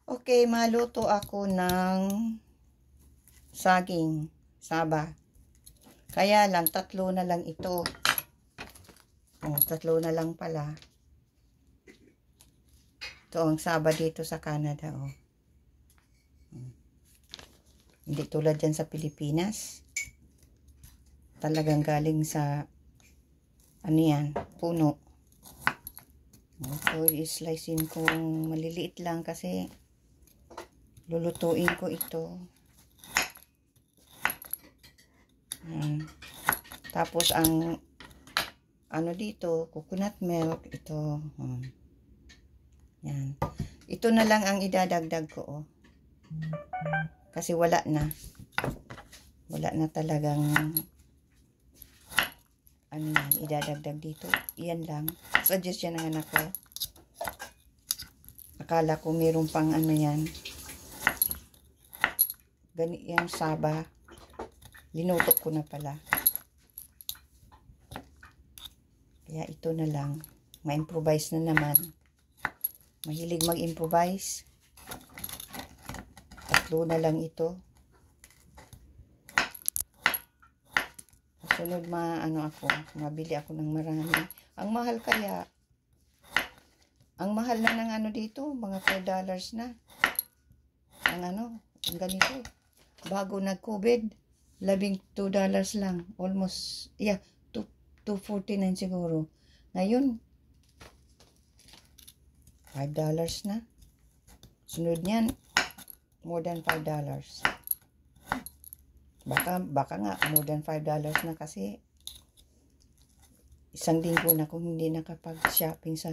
Okay, maluto ako ng saging saba. Kaya lang, 3 na lang ito. Oh, 3 na lang pala. Ito ang saba dito sa Canada, oh. Hindi tulad dyan sa Pilipinas. Talagang galing sa, ano yan, puno. Ito, i-slicein kong maliliit lang kasi lulutuin ko ito. Tapos ang ano dito, coconut milk ito. Yan. Ito na lang ang idadagdag ko, oh. Kasi wala na. Wala na talagang ano yan, idadagdag dito. Iyan lang. Suggestion ng anak ko. Akala ko mayroon pang ano yan. Ganit yung saba. Linutok ko na pala. Kaya ito na lang. Ma-improvise na naman. Mahilig mag-improvise. 3 na lang ito. Sunod mabili ako ng marami. Ang mahal kaya. Ang mahal na ng ano dito, mga $4 na. Ang ganito. Bago nag-COVID, $12 lang. Almost, yeah, $2.49 siguro. Ngayon, $5 na. Sunod niyan, more than $5. Baka nga, more than $5 na kasi isang linggo na kung hindi nakapag-shopping sa,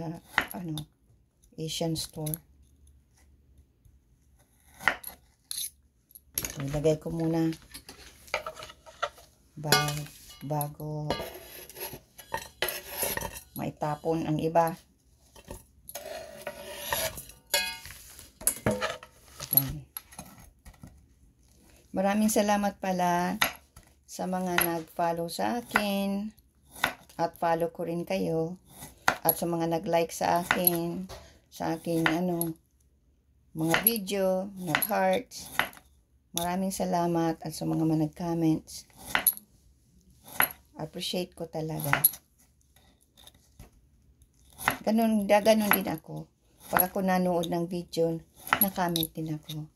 Asian store. Ilagay ko muna bago maitapon ang iba. Yan. Maraming salamat pala sa mga nag-follow sa akin at follow ko rin kayo at sa mga nag-like sa akin mga video, nag-hearts. Maraming salamat at sa mga nag-comments. Appreciate ko talaga. Ganun din ako. Pag ako nanood ng video, na-comment din ako.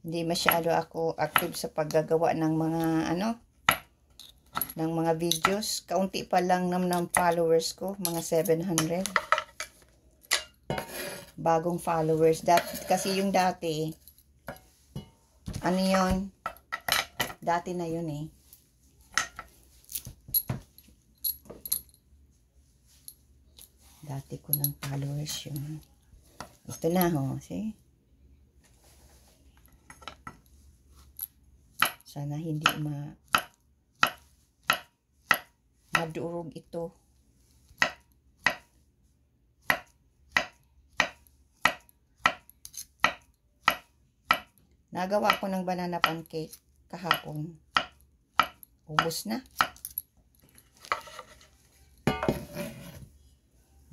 Hindi masyado ako active sa paggagawa ng mga videos. Kaunti pa lang ng followers ko, mga 700. Bagong followers. Kasi yung dati, dati na yun eh. Dati ko ng followers yun. Ito na see? Sana hindi madurog ito. Nagawa ko ng banana pancake kahapon. Ubos na.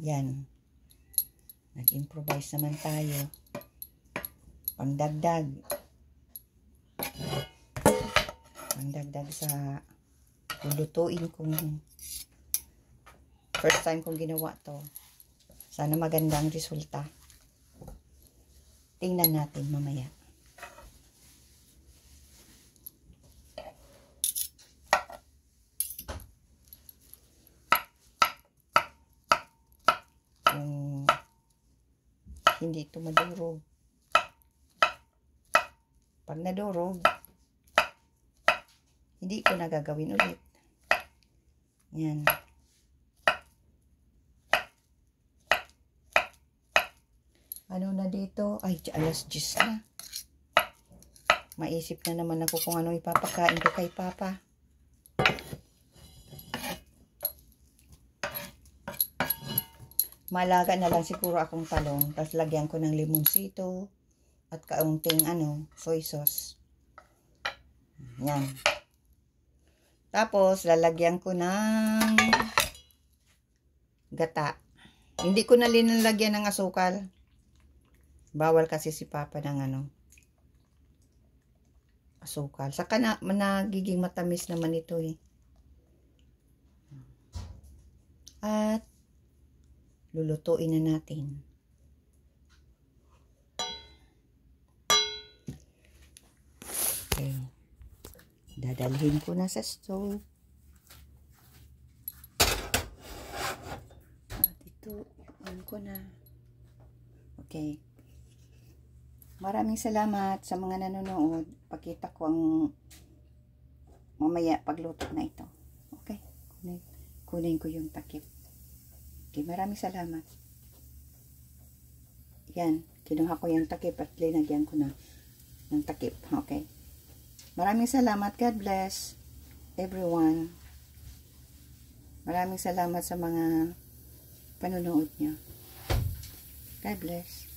Yan. Nag-improvise naman tayo. Pangdagdag sa lulutuin kong first time kong ginawa to. Sana magandang resulta. Tingnan natin mamaya. Kung hindi ito madurog. Pag nadurog, hindi ko nagagawin ulit. Yan. Ano na dito? Ay, alas 10 na. Maisip na naman ako kung ano ipapakain ko kay Papa. Malaga na lang siguro akong talong. Tapos lagyan ko ng limonsito at kaunting soy sauce. Yan. Tapos, lalagyan ko ng gata. Hindi ko na linalagyan ng asukal. Bawal kasi si Papa ng ano, asukal. Saka nagiging matamis naman ito eh. At lulutuin na natin. Okay. Dadalhin ko na sa stove. At ito, on ko na. Okay. Maraming salamat sa mga nanonood. Pakita ko ang mamaya pagluto na ito. Okay. Kunin ko yung takip. Okay, maraming salamat. Yan, kinuha ko yung takip at linagyan ko na ng takip. Okay. Maraming salamat. God bless everyone. Maraming salamat sa mga panonood niyo. God bless.